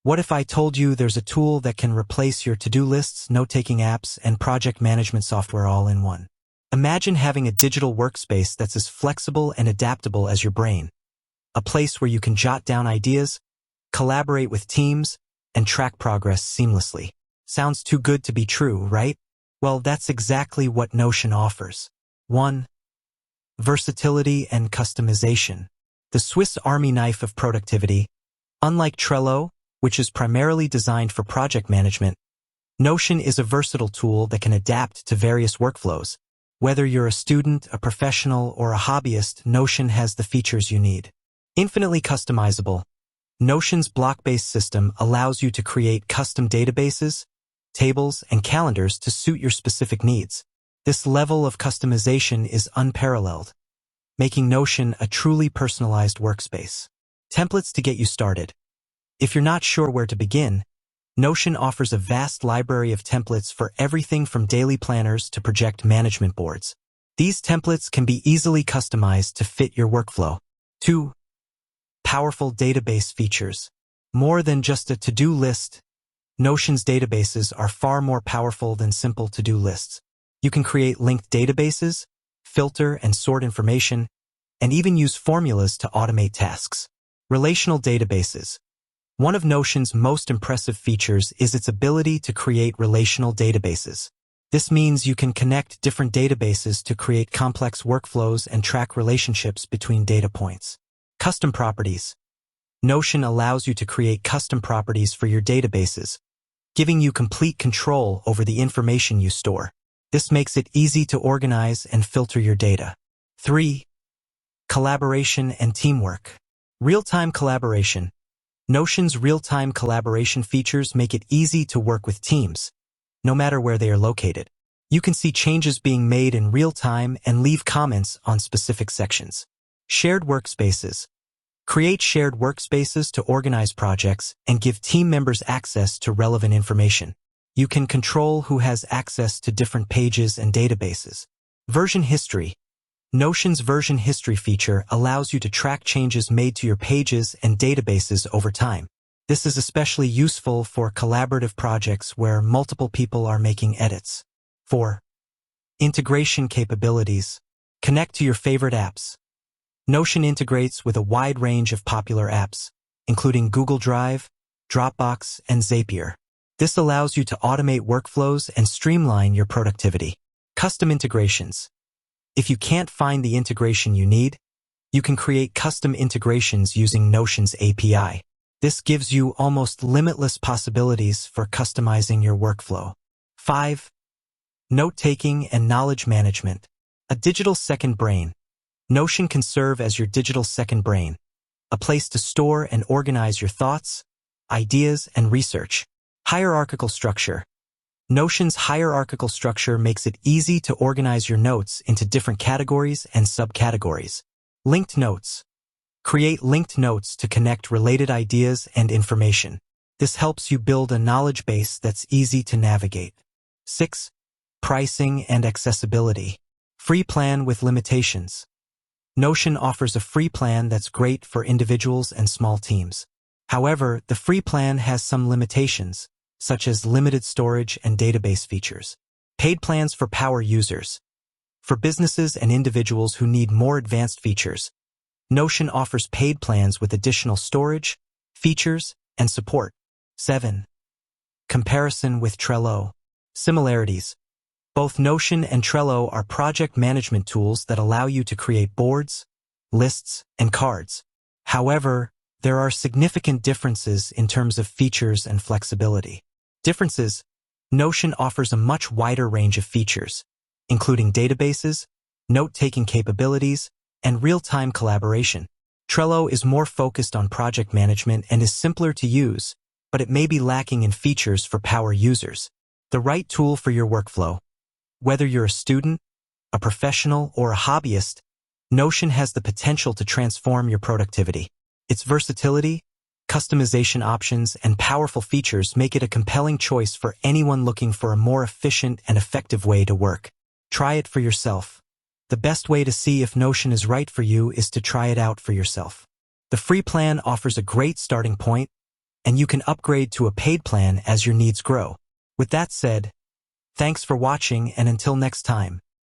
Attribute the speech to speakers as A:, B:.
A: What if I told you there's a tool that can replace your to-do lists, note-taking apps, and project management software all in one? Imagine having a digital workspace that's as flexible and adaptable as your brain. A place where you can jot down ideas, collaborate with teams, and track progress seamlessly. Sounds too good to be true, right? Well, that's exactly what Notion offers. 1. Versatility and customization. The Swiss Army knife of productivity. Unlike Trello, which is primarily designed for project management, Notion is a versatile tool that can adapt to various workflows. Whether you're a student, a professional, or a hobbyist, Notion has the features you need. Infinitely customizable. Notion's block-based system allows you to create custom databases, tables, and calendars to suit your specific needs. This level of customization is unparalleled, making Notion a truly personalized workspace. Templates to get you started. If you're not sure where to begin, Notion offers a vast library of templates for everything from daily planners to project management boards. These templates can be easily customized to fit your workflow. 2. Powerful database features. More than just a to-do list, Notion's databases are far more powerful than simple to-do lists. You can create linked databases, filter and sort information, and even use formulas to automate tasks. Relational databases. One of Notion's most impressive features is its ability to create relational databases. This means you can connect different databases to create complex workflows and track relationships between data points. Custom properties. Notion allows you to create custom properties for your databases, giving you complete control over the information you store. This makes it easy to organize and filter your data. 3. Collaboration and teamwork. Real-time collaboration. Notion's real-time collaboration features make it easy to work with teams, no matter where they are located. You can see changes being made in real time and leave comments on specific sections. Shared workspaces. Create shared workspaces to organize projects and give team members access to relevant information. You can control who has access to different pages and databases. Version history. Notion's version history feature allows you to track changes made to your pages and databases over time. This is especially useful for collaborative projects where multiple people are making edits. 4. Integration capabilities. Connect to your favorite apps. Notion integrates with a wide range of popular apps, including Google Drive, Dropbox, and Zapier. This allows you to automate workflows and streamline your productivity. Custom integrations. If you can't find the integration you need, you can create custom integrations using Notion's API. This gives you almost limitless possibilities for customizing your workflow. 5. Note-taking and knowledge management. A digital second brain. Notion can serve as your digital second brain, a place to store and organize your thoughts, ideas, and research. Hierarchical structure. Notion's hierarchical structure makes it easy to organize your notes into different categories and subcategories. Linked notes. Create linked notes to connect related ideas and information. This helps you build a knowledge base that's easy to navigate. 6. Pricing and accessibility. Free plan with limitations. Notion offers a free plan that's great for individuals and small teams. However, the free plan has some limitations, such as limited storage and database features. Paid plans for power users. For businesses and individuals who need more advanced features, Notion offers paid plans with additional storage, features, and support. 7. Comparison with Trello. Similarities. Both Notion and Trello are project management tools that allow you to create boards, lists, and cards. However, there are significant differences in terms of features and flexibility. Differences. Notion offers a much wider range of features, including databases, note-taking capabilities, and real-time collaboration. Trello is more focused on project management and is simpler to use, but it may be lacking in features for power users. The right tool for your workflow. Whether you're a student, a professional, or a hobbyist, Notion has the potential to transform your productivity. Its versatility, customization options, and powerful features make it a compelling choice for anyone looking for a more efficient and effective way to work. Try it for yourself. The best way to see if Notion is right for you is to try it out for yourself. The free plan offers a great starting point, and you can upgrade to a paid plan as your needs grow. With that said, thanks for watching, and until next time.